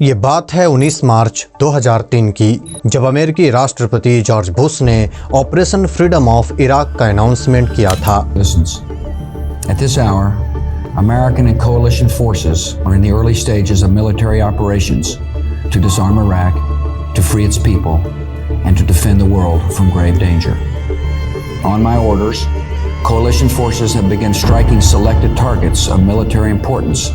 ये बात है 19 मार्च 2003 की, जब अमेरिकी राष्ट्रपति जॉर्ज बुश ने ऑपरेशन फ्रीडम ऑफ इराक का अनाउंसमेंट किया था। At this hour, American and coalition forces are in the early stages of military operations to disarm Iraq, to free its people, and to defend the world from grave danger. On my orders, coalition forces have begun striking selected targets of military importance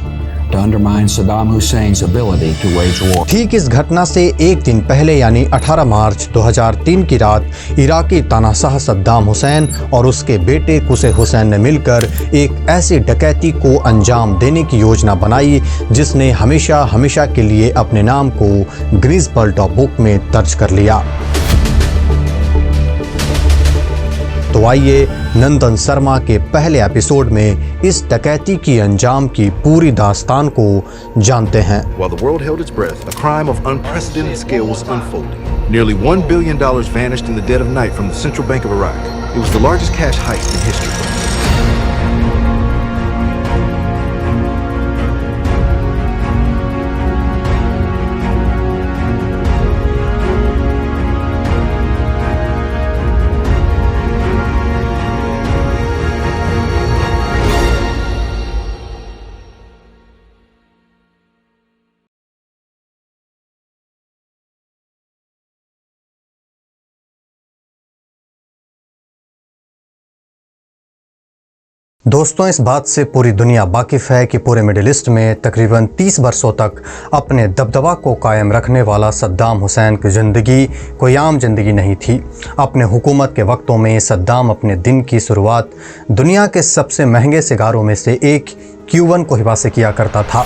to undermine Saddam Hussein's ability to wage war. ठीक इस घटना से एक दिन पहले यानी 18 मार्च 2003 की रात इराकी तानाशाह सद्दाम हुसैन और उसके बेटे कुसे हुसैन ने मिलकर एक ऐसी डकैती को अंजाम देने की योजना बनाई जिसने हमेशा हमेशा के लिए अपने नाम को गिनीज वर्ल्ड बुक में दर्ज कर लिया। तो आइए नंदन शर्मा के पहले एपिसोड में इस डकैती की अंजाम की पूरी दास्तान को जानते हैं। While the world held its breath, a crime of unprecedented scale was unfolding. Nearly $1 billion vanished in the dead of night from the Central Bank of Iraq. It was the largest cash heist in history. दोस्तों, इस बात से पूरी दुनिया वाकिफ़ है कि पूरे middle east में तकरीबन 30 वर्षों तक अपने दबदबा को कायम रखने वाला सद्दाम हुसैन की ज़िंदगी कोई आम ज़िंदगी नहीं थी। अपने हुकूमत के वक्तों में सद्दाम अपने दिन की शुरुआत दुनिया के सबसे महंगे सिगारों में से एक क्यूबन कोहिबा से किया करता था।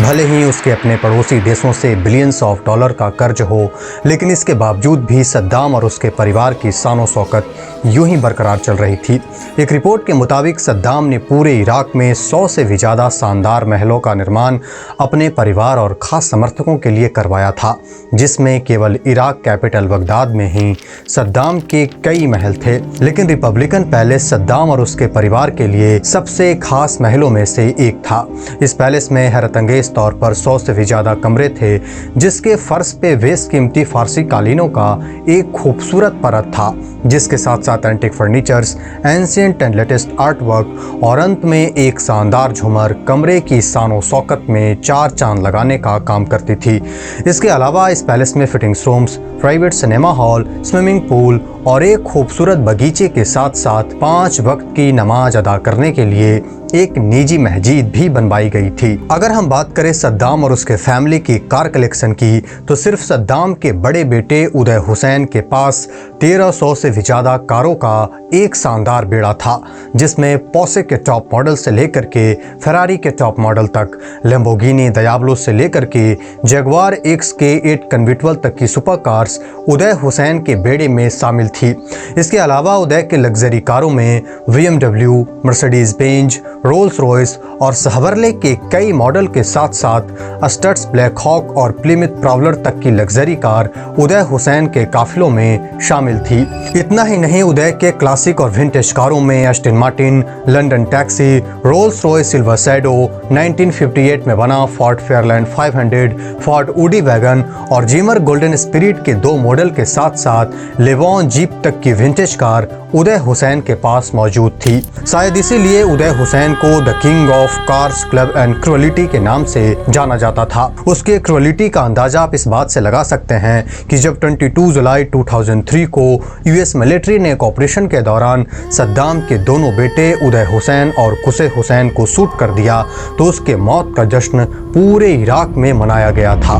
भले ही उसके अपने पड़ोसी देशों से बिलियंस ऑफ डॉलर का कर्ज हो, लेकिन इसके बावजूद भी सद्दाम और उसके परिवार की शान शौकत यूं ही बरकरार चल रही थी। एक रिपोर्ट के मुताबिक सद्दाम ने पूरे इराक में 100 से भी ज़्यादा शानदार महलों का निर्माण अपने परिवार और ख़ास समर्थकों के लिए करवाया था, जिसमें केवल इराक कैपिटल बगदाद में ही सद्दाम के कई महल थे। लेकिन रिपब्लिकन पैलेस सद्दाम और उसके परिवार के लिए सबसे खास महलों में से एक था। इस पैलेस में हैरतअंगेज तौर पर 100 से भी ज़्यादा कमरे थे, जिसके फर्श पे बेशकीमती फारसी कालीनों का एक खूबसूरत परत था, जिसके साथ साथ antique furnitures, ancient and latest art work और अंत में एक शानदार झूमर कमरे की शान शौकत में 4 चांद लगाने का काम करती थी। इसके अलावा इस पैलेस में fittings rooms, private cinema hall, swimming pool और एक खूबसूरत बगीचे के साथ साथ 5 वक्त की नमाज अदा करने के लिए एक निजी मस्जिद भी बनवाई गई थी। अगर हम बात करें सद्दाम और उसके फैमिली की कार कलेक्शन की, तो सिर्फ सद्दाम के बड़े बेटे उदय हुसैन के पास 1300 से भी ज़्यादा कारों का एक शानदार बेड़ा था, जिसमें पोर्शे के टॉप मॉडल से लेकर के फेरारी के टॉप मॉडल तक, लैम्बोर्गिनी डायब्लो से लेकर के जगुआर XK8 कन्वर्टिबल तक की सुपर कार्स उदय हुसैन के बेड़े में शामिल थी। इसके अलावा उदय के लग्जरी कारों में BMW, Mercedes Benz, Rolls Royce और सहवर्ले के कई मॉडल के साथ साथ अस्टर्स, ब्लैक हॉक और प्लिमथ प्राउलर तक की लग्जरी कार उदय हुसैन के काफिलों में शामिल थी। इतना ही नहीं, उदय के क्लासिक और विंटेज कारों में Aston Martin, London taxi, Rolls Royce silver shadow, 1958 में बना फोर्ड फेयरलैंड 500, फोर्ड ऊडी वैगन और जिमर गोल्डन स्पिरिट के 2 मॉडल के साथ साथ लेवॉन जीप तक की विंटेज कार उदय हुसैन के पास मौजूद थी। शायद इसीलिए उदय हुसैन को the king of cars club and cruelty के नाम से जाना जाता था। उसके क्रुएलिटी का अंदाजा आप इस बात से लगा सकते हैं कि जब 22 जुलाई 2003 को यूएस मिलिट्री ने एक ऑपरेशन के दौरान सद्दाम के दोनों बेटे उदय हुसैन और कुसे हुसैन को शूट कर दिया, तो उसके मौत का जश्न पूरे इराक में मनाया गया था।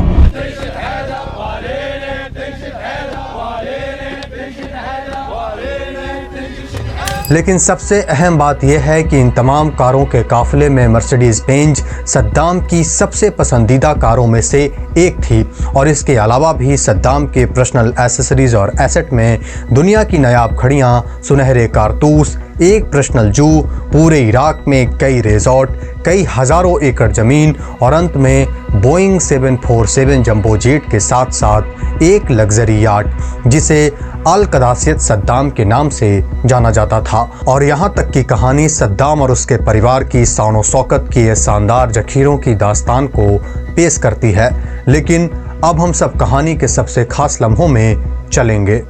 लेकिन सबसे अहम बात यह है कि इन तमाम कारों के काफिले में मर्सिडीज बेंज सद्दाम की सबसे पसंदीदा कारों में से एक थी और इसके अलावा भी सद्दाम के पर्सनल एसेसरीज और एसेट में दुनिया की नायाब घड़ियां, सुनहरे कारतूस, एक पर्सनल जू, पूरे इराक में कई रिजॉर्ट, कई हज़ारों एकड़ ज़मीन और अंत में बोइंग 747 जंबो जेट के साथ साथ एक लग्जरी याट जिसे अल कदासियत सद्दाम के नाम से जाना जाता था। और यहाँ तक की कहानी सद्दाम और उसके परिवार की शान शौकत की ये शानदार जखीरों की दास्तान को पेश करती है। लेकिन अब हम सब कहानी के सबसे खास लम्हों में चलेंगे।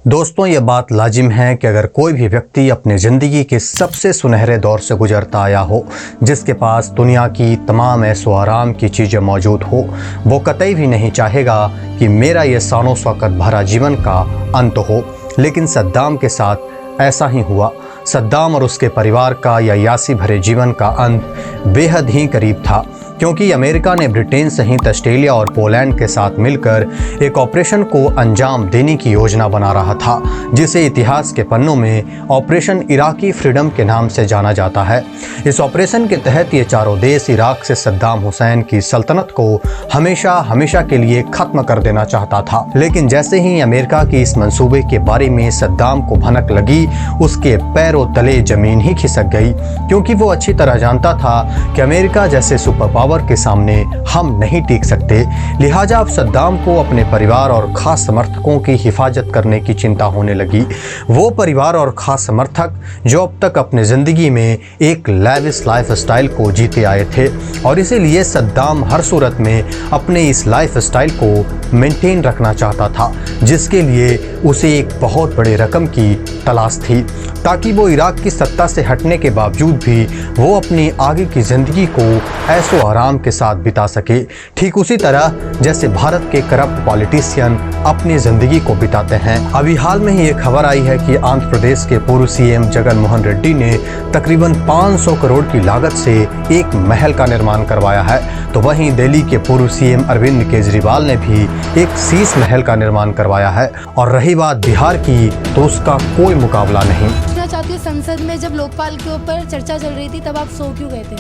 दोस्तों, ये बात लाजिम है कि अगर कोई भी व्यक्ति अपनी ज़िंदगी के सबसे सुनहरे दौर से गुजरता आया हो, जिसके पास दुनिया की तमाम ऐशो आराम की चीज़ें मौजूद हो, वो कतई भी नहीं चाहेगा कि मेरा ये शान शौकत भरा जीवन का अंत हो। लेकिन सद्दाम के साथ ऐसा ही हुआ। सद्दाम और उसके परिवार का यह यासी भरे जीवन का अंत बेहद ही करीब था, क्योंकि अमेरिका ने ब्रिटेन सहित ऑस्ट्रेलिया और पोलैंड के साथ मिलकर एक ऑपरेशन को अंजाम देने की योजना बना रहा था, जिसे इतिहास के पन्नों में ऑपरेशन इराकी फ्रीडम के नाम से जाना जाता है। इस ऑपरेशन के तहत ये चारों देश इराक से सद्दाम हुसैन की सल्तनत को हमेशा हमेशा के लिए खत्म कर देना चाहता था। लेकिन जैसे ही अमेरिका की इस मंसूबे के बारे में सद्दाम को भनक लगी, उसके पैरों तले जमीन ही खिसक गई, क्योंकि वो अच्छी तरह जानता था कि अमेरिका जैसे सुपर पावर के सामने हम नहीं टिक सकते। लिहाजा अब सद्दाम को अपने परिवार और खास समर्थकों की हिफाजत करने की चिंता होने लगी। वो परिवार और खास समर्थक जो अब तक अपने ज़िंदगी में एक लैविश लाइफ स्टाइल को जीते आए थे, और इसीलिए सद्दाम हर सूरत में अपने इस लाइफ स्टाइल को मेंटेन रखना चाहता था, जिसके लिए उसे एक बहुत बड़े रकम की तलाश थी, ताकि वो इराक की सत्ता से हटने के बावजूद भी वो अपनी आगे की ज़िंदगी को ऐशो आराम के साथ बिता सके, ठीक उसी तरह जैसे भारत के करप्ट पॉलिटिशियन अपनी ज़िंदगी को बिताते हैं। अभी हाल में ही एक खबर आई है कि आंध्र प्रदेश के पूर्व सीएम जगन मोहन रेड्डी ने तकरीबन 500 करोड़ की लागत से एक महल का निर्माण करवाया है। तो वहीं दिल्ली के पूर्व सीएम अरविंद केजरीवाल ने भी एक शीश महल का निर्माण करवाया है। और रही बात बिहार की, तो उसका कोई मुकाबला नहीं। चाहती हूँ, संसद में जब लोकपाल के ऊपर चर्चा चल रही थी तब आप सो क्यों गए थे?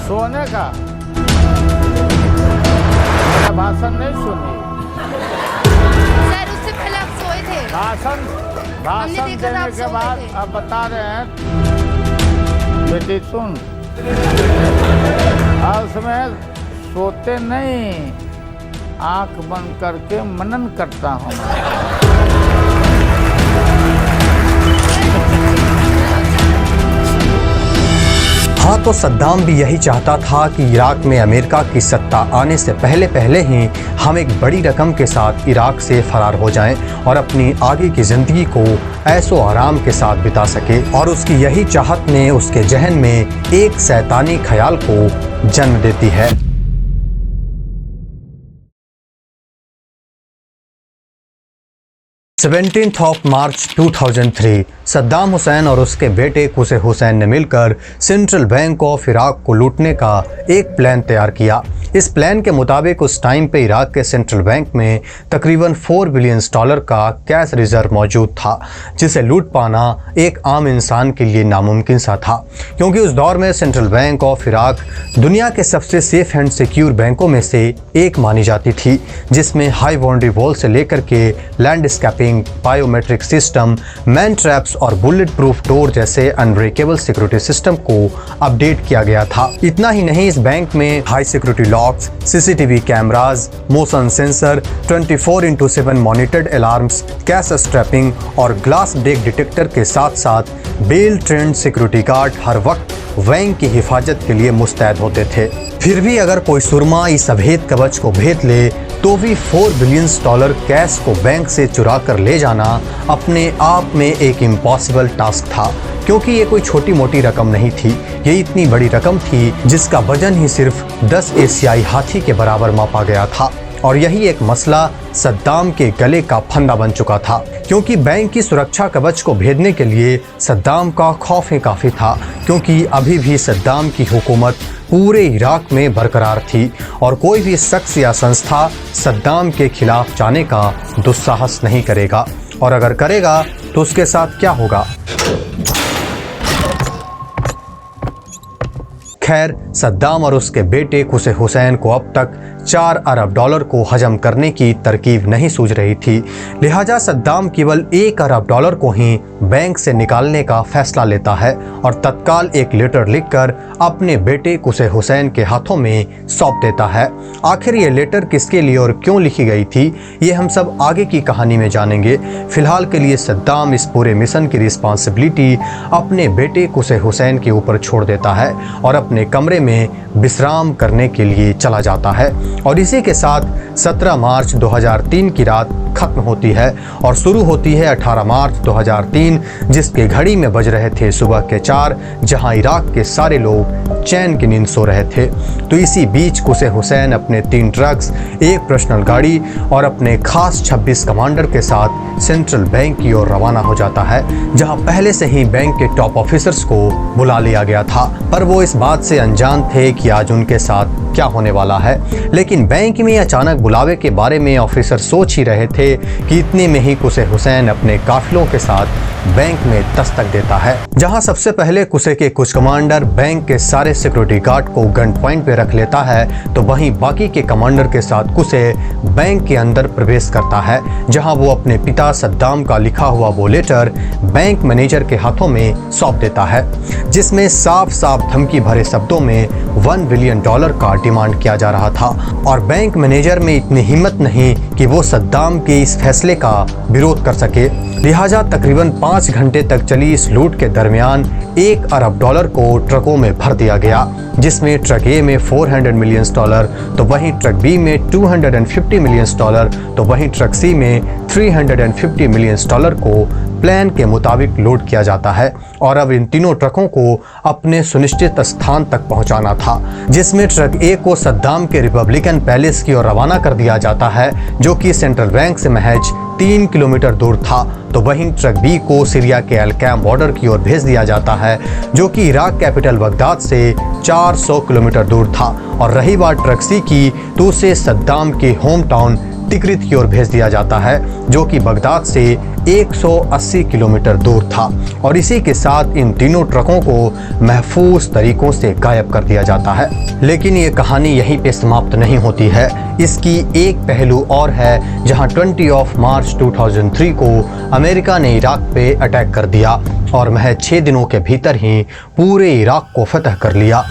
सोने का मेरा भाषण नहीं सुनी सर, उससे पहले आप सोए थे। भाषण देने के बाद आप बता रहे हैं बेटी सुन, और उसमें सोते नहीं, आंख बंद करके मनन करता हूँ। हाँ, तो सद्दाम भी यही चाहता था कि इराक में अमेरिका की सत्ता आने से पहले पहले ही हम एक बड़ी रकम के साथ इराक से फरार हो जाएं और अपनी आगे की ज़िंदगी को ऐशो आराम के साथ बिता सके। और उसकी यही चाहत ने उसके जहन में एक शैतानी ख्याल को जन्म देती है। 17 मार्च 2003 सद्दाम हुसैन और उसके बेटे कुसे हुसैन ने मिलकर सेंट्रल बैंक ऑफ इराक को लूटने का एक प्लान तैयार किया। इस प्लान के मुताबिक उस टाइम पे इराक के सेंट्रल बैंक में तकरीबन $4 बिलियन का कैश रिजर्व मौजूद था, जिसे लूट पाना एक आम इंसान के लिए नामुमकिन सा था, क्योंकि उस दौर में सेंट्रल बैंक ऑफ इराक दुनिया के सबसे सेफ एंड सिक्योर बैंकों में से एक मानी जाती थी, जिसमें हाई बाउंड्री वॉल से लेकर के landscaping, biometric system, man traps और बुलेट प्रूफ डोर जैसे अनब्रेकेबल सिक्योरिटी सिस्टम को अपडेट किया गया था। इतना ही नहीं, इस बैंक में high security locks, CCTV cameras, motion sensor, 24/7 monitored alarms, cash strapping और ग्लास ब्रेक डिटेक्टर के साथ साथ वेल ट्रेंड सिक्योरिटी गार्ड हर वक्त बैंक की हिफाजत के लिए मुस्तैद होते थे। फिर भी अगर कोई सुरमा इस अभेद कवच को भेद ले तो भी $4 बिलियन कैश को बैंक से चुरा कर ले जाना अपने आप में एक इम्पॉसिबल टास्क था, क्योंकि ये कोई छोटी मोटी रकम नहीं थी। ये इतनी बड़ी रकम थी जिसका वजन ही सिर्फ 10 एशियाई हाथी के बराबर मापा गया था। और यही एक मसला सद्दाम के गले का फंदा बन चुका था, क्योंकि बैंक की सुरक्षा कवच को भेदने के लिए सद्दाम का खौफ ही काफ़ी था, क्योंकि अभी भी सद्दाम की हुकूमत पूरे इराक में बरकरार थी और कोई भी शख्स या संस्था सद्दाम के खिलाफ जाने का दुस्साहस नहीं करेगा, और अगर करेगा तो उसके साथ क्या होगा। खैर, सद्दाम और उसके बेटे खुसे हुसैन को अब तक 4 अरब डॉलर को हजम करने की तरकीब नहीं सूझ रही थी, लिहाजा सद्दाम केवल 1 अरब डॉलर को ही बैंक से निकालने का फैसला लेता है और तत्काल एक लेटर लिखकर अपने बेटे खुसे हुसैन के हाथों में सौंप देता है। आखिर ये लेटर किसके लिए और क्यों लिखी गई थी, ये हम सब आगे की कहानी में जानेंगे। फिलहाल के लिए सद्दाम इस पूरे मिशन की रिस्पॉन्सिबिलिटी अपने बेटे खुसे हुसैन के ऊपर छोड़ देता है और अपने कमरे में विश्राम करने के लिए चला जाता है। और इसी के साथ 17 मार्च 2003 की रात खत्म होती है और शुरू होती है 18 मार्च 2003, जिसके घड़ी में बज रहे थे सुबह के 4, जहां इराक के सारे लोग चैन की नींद सो रहे थे। तो इसी बीच खुसे हुसैन अपने 3 ट्रक्स, एक पर्सनल गाड़ी और अपने खास 26 कमांडर के साथ सेंट्रल बैंक की ओर रवाना हो जाता है, जहां पहले से ही बैंक के टॉप ऑफिसर्स को बुला लिया गया था, पर वो इस बात से अनजान थे कि आज उनके साथ क्या होने वाला है। लेकिन बैंक में अचानक बुलावे के बारे में ऑफिसर सोच ही रहे थे कि इतने में ही खुसे हुसैन अपने काफिलों के साथ बैंक में दस्तक देता है, जहां सबसे पहले खुसे के कुछ कमांडर बैंक के सारे सिक्योरिटी गार्ड को गन पॉइंट पे रख लेता है, तो वहीं बाकी के कमांडर के साथ खुसे बैंक के अंदर प्रवेश करता है, जहां वो अपने पिता सद्दाम का लिखा हुआ वो लेटर बैंक मैनेजर के हाथों में सौंप देता है, जिसमें साफ साफ धमकी भरे शब्दों में $1 बिलियन का डिमांड किया जा रहा था। और बैंक मैनेजर में इतनी हिम्मत नहीं कि वो सद्दाम के इस फैसले का विरोध कर सके, लिहाजा तकरीबन 5 घंटे तक चली इस लूट के दरमियान $1 अरब को ट्रकों में भर दिया गया, जिसमें ट्रक ए में $400 मिलियन, तो वहीं ट्रक बी में $250 मिलियन, तो वहीं ट्रक सी में $350 मिलियन को प्लान के मुताबिक लोड किया जाता है। और अब इन तीनों ट्रकों को अपने सुनिश्चित स्थान तक पहुंचाना था, जिसमें ट्रक ए को सद्दाम के रिपब्लिकन पैलेस की ओर रवाना कर दिया जाता है, जो कि सेंट्रल बैंक से महज 3 किलोमीटर दूर था, तो वहीं ट्रक बी को सीरिया के अल कैम बॉर्डर की ओर भेज दिया जाता है, जो कि इराक कैपिटल बगदाद से 400 किलोमीटर दूर था। और रही बात ट्रक सी की, तो उसे सद्दाम के होम टाउन तिक्रित की ओर भेज दिया जाता है, जो कि बगदाद से 180 किलोमीटर दूर था। और इसी के साथ इन तीनों ट्रकों को महफूज तरीकों से गायब कर दिया जाता है। लेकिन ये कहानी यहीं पे समाप्त नहीं होती है, इसकी एक पहलू और है, जहां 20 मार्च 2003 को अमेरिका ने इराक पे अटैक कर दिया और महज 6 दिनों के भीतर ही पूरे इराक को फतह कर लिया।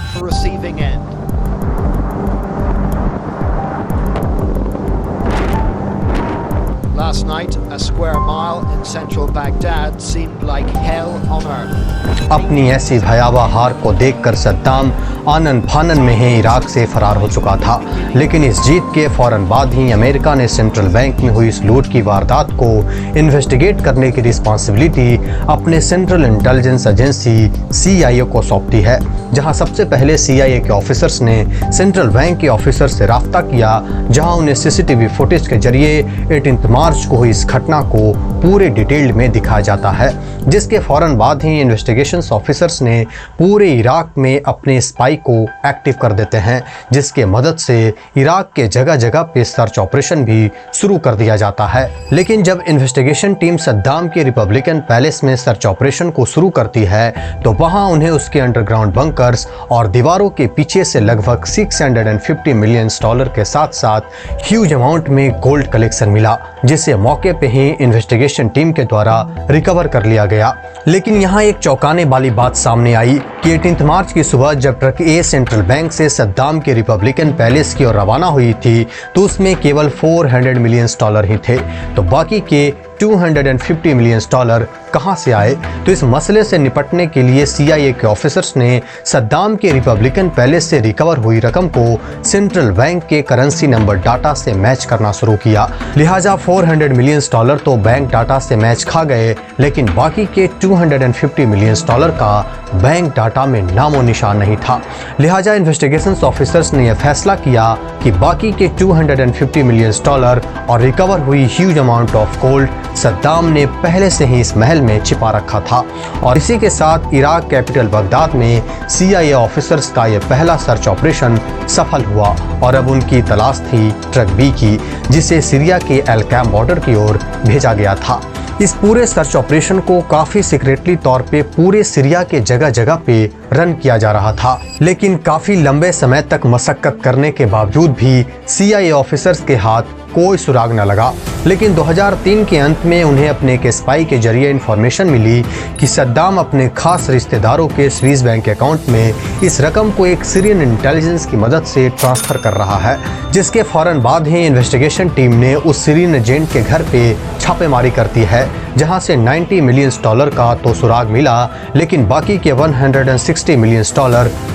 Last night, a square mile in central Baghdad seemed like hell on earth. अपनी ऐसी भयावह हार को देखकर सद्दाम आनन फानन में ही इराक से फरार हो चुका था, लेकिन इस जीत के फौरन बाद ही अमेरिका ने सेंट्रल बैंक में हुई इस लूट की वारदात को इन्वेस्टिगेट करने की रिस्पॉन्सिबिलिटी अपने सेंट्रल इंटेलिजेंस एजेंसी CIA को सौंपती है, जहां सबसे पहले CIA के ऑफिसर्स ने सेंट्रल बैंक के ऑफिसर से राब्ता किया, जहां उन्हें CCTV फुटेज के जरिए 18 मार्च को हुई इस घटना को पूरे डिटेल में दिखाया जाता है, जिसके फौरन बाद ही इन्वेस्टिगेशंस ऑफिसर्स ने पूरे इराक में अपने स्पाई को एक्टिव कर देते हैं, जिसके मदद से इराक के जगह जगह पे सर्च ऑपरेशन भी शुरू कर दिया जाता है। लेकिन जब इन्वेस्टिगेशन टीम सद्दाम के रिपब्लिकन पैलेस में सर्च ऑपरेशन को शुरू करती है, तो वहां उन्हें उसके अंडरग्राउंड बंकर्स और दीवारों के पीछे से लगभग $650 मिलियन के साथ साथ ह्यूज अमाउंट में गोल्ड कलेक्शन मिला, जिसे मौके पे ही इन्वेस्टिगेशन टीम के द्वारा रिकवर कर लिया गया। लेकिन यहाँ एक चौंकाने वाली बात सामने आई कि 18 मार्च की सुबह जब ट्रक ए सेंट्रल बैंक से सद्दाम के रिपब्लिकन पैलेस की ओर रवाना हुई थी, तो उसमें केवल $400 मिलियन ही थे, तो बाकी के $250 मिलियन कहां से आए। तो इस मसले से निपटने के लिए CIA के ऑफिसर्स ने सद्दाम के रिपब्लिकन पैलेस से रिकवर हुई रकम को सेंट्रल बैंक के करेंसी नंबर डाटा से मैच करना शुरू किया। लिहाजा $400 मिलियन तो बैंक डाटा से मैच खा गए, लेकिन बाकी के $250 मिलियन का बैंक डाटा में नामो निशान नहीं था। लिहाजा इन्वेस्टिगेशन ऑफिसर्स ने यह फैसला किया कि बाकी के $250 मिलियन और रिकवर हुई huge amount of gold Saddam ने पहले से ही इस महल में छिपा रखा था। और इसी के साथ इराक कैपिटल बगदाद में CIA ऑफिसर्स का यह पहला सर्च ऑपरेशन सफल हुआ और अब उनकी तलाश थी ट्रक B की, जिसे सीरिया के एल कैम बॉर्डर की ओर भेजा गया था। इस पूरे सर्च ऑपरेशन को काफी सीक्रेटली तौर पे पूरे सीरिया के जगह जगह पे रन किया जा रहा था, लेकिन काफी लंबे समय तक मशक्कत करने के बावजूद भी CIA ऑफिसर्स के हाथ कोई सुराग न लगा। लेकिन 2003 के अंत में उन्हें अपने एक स्पाई के जरिए इंफॉर्मेशन मिली कि सद्दाम अपने खास रिश्तेदारों के स्विस बैंक अकाउंट में इस रकम को एक सीरियन इंटेलिजेंस की मदद से ट्रांसफर कर रहा है, जिसके फौरन बाद ही इन्वेस्टिगेशन टीम ने उस सीरियन एजेंट के घर पे छापेमारी करती है, जहां से $90 मिलियन का तो सुराग मिला, लेकिन बाकी के $160 million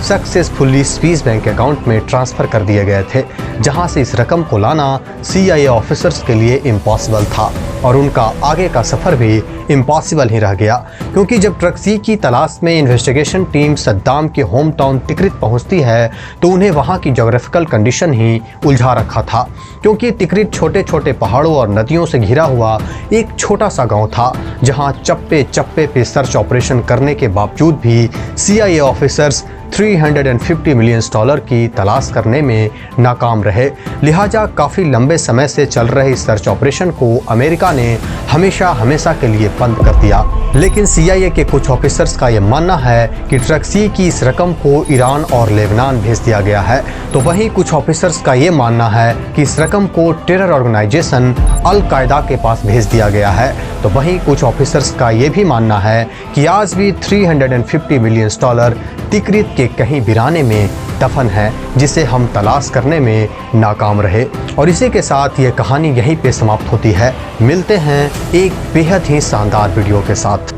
successfully Swiss bank account में ट्रांसफर कर दिए गए थे, जहां से इस रकम को लाना CIA ऑफिसर्स के लिए इम्पॉसिबल था और उनका आगे का सफर भी इम्पॉसिबल ही रह गया, क्योंकि जब ट्रक C की तलाश में इन्वेस्टिगेशन टीम सद्दाम के होम टाउन तिक्रित पहुंचती है तो उन्हें वहां की ज्योग्राफिकल कंडीशन ही उलझा रखा था, क्योंकि तिक्रित छोटे छोटे पहाड़ों और नदियों से घिरा हुआ एक छोटा सा गांव था, जहां चप्पे चप्पे पे सर्च ऑपरेशन करने के बावजूद भी CIA ऑफिसर्स $350 मिलियन की तलाश करने में नाकाम रहे। लिहाजा काफ़ी लंबे समय से चल रहे इस सर्च ऑपरेशन को अमेरिका ने हमेशा के लिए बंद कर दिया। लेकिन CIA के कुछ ऑफिसर्स का यह मानना है कि ट्रक C की इस रकम को ईरान और लेबनान भेज दिया गया है, तो वहीं कुछ ऑफिसर्स का ये मानना है कि इस रकम को टेरर ऑर्गेनाइजेशन अल कायदा के पास भेज दिया गया है, तो वहीं कुछ ऑफिसर्स का ये भी मानना है कि आज भी $350 मिलियन तिक्रित के कहीं वीराने में दफन है, जिसे हम तलाश करने में नाकाम रहे। और इसी के साथ ये कहानी यहीं पे समाप्त होती है। मिलते हैं एक बेहद ही शानदार वीडियो के साथ।